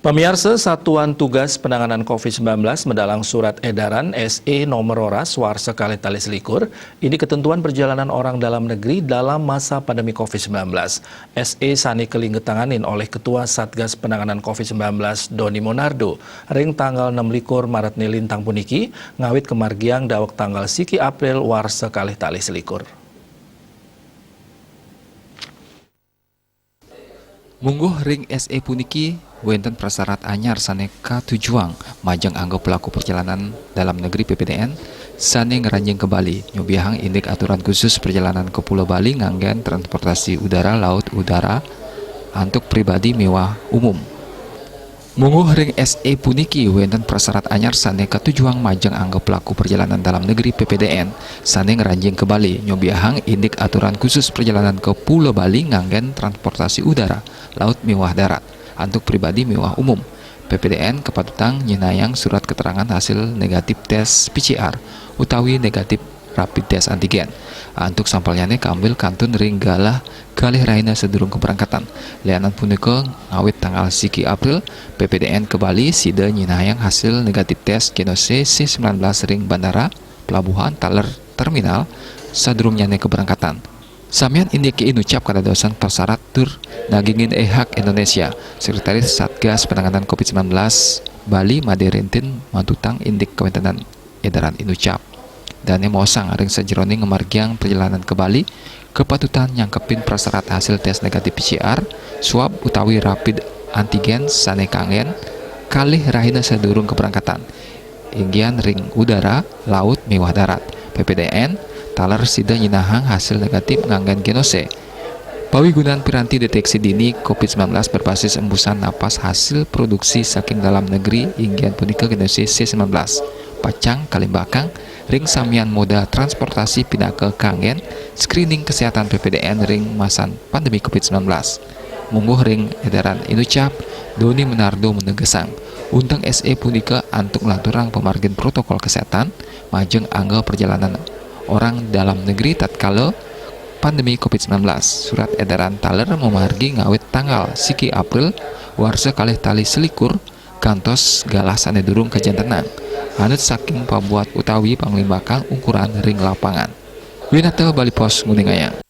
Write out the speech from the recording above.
Pemirsa, Satuan Tugas Penanganan COVID-19 mendalang surat edaran SE nomor Roras Warsa Kalih Tali Selikur. Ini ketentuan perjalanan orang dalam negeri dalam masa pandemi COVID-19. SE sani kelinggetanganin oleh Ketua Satgas Penanganan COVID-19 Doni Monardo. Ring tanggal 6 Maret nilintang puniki, ngawit kemargiang dawak tanggal siki April Warsa Kalih Tali Selikur. Mungguh ring SE puniki wenten prasyarat anyar saneka tujuan majang anggo pelaku perjalanan dalam negeri PPDN sane ngeranjing ke Bali nyubiahang indik aturan khusus perjalanan ke Pulau Bali nganggen transportasi udara laut udara untuk pribadi mewah umum. Mungguh ring SE puniki wenten prasyarat anyar saneka tujuan majang anggo pelaku perjalanan dalam negeri PPDN sane ngeranjing ke Bali nyubiahang indik aturan khusus perjalanan ke Pulau Bali nganggen transportasi udara laut mewah darat untuk pribadi mewah umum. PPDN kepatutan nyinayang surat keterangan hasil negatif tes PCR utawi negatif rapid test antigen. Untuk sampelnya keambil kantun ring galah kalih raina sedurung keberangkatan. Lianan punika ngawit tanggal siki April PPDN ke Bali sida nyinayang hasil negatif tes genose C19 ring bandara pelabuhan taler terminal sadurungnya keberangkatan. Samian indiki inucap kada dosan persyarat tur nagingin hak Indonesia. Sekretaris Satgas Penanganan COVID-19 Bali Maderintin Mantutang indik kewentenan edaran inucap. Dan mosang ring sajeroni ngemargiang perjalanan ke Bali kepatutan nyangkepin persyarat hasil tes negatif PCR, swab utawi rapid antigen sane kangen kalih rahina sadurung keberangkatan. Inggian ring udara, laut, mewah darat. PPDN taler sida nyinahang hasil negatif nganggan genose. Pawigunan piranti deteksi dini COVID-19 berbasis embusan napas hasil produksi saking dalam negeri inggian punika genose C19. Pacang kalimbakang ring samian moda transportasi pinake kangen screening kesehatan PPDN ring masan pandemi COVID-19. Mungguh ring edaran inucap Doni Monardo menegasang untang SE punika antuk lanturang pemargin protokol kesehatan majeng angga perjalanan orang dalam negeri tatkala pandemi COVID-19. Surat edaran taler memargi ngawit tanggal siki April Warsa Kalih Tali Selikur kantos galah sane durung kajantenang anut saking pabuat utawi panglimbakang ukuran ring lapangan. Winata Bali Pos Nguningayang.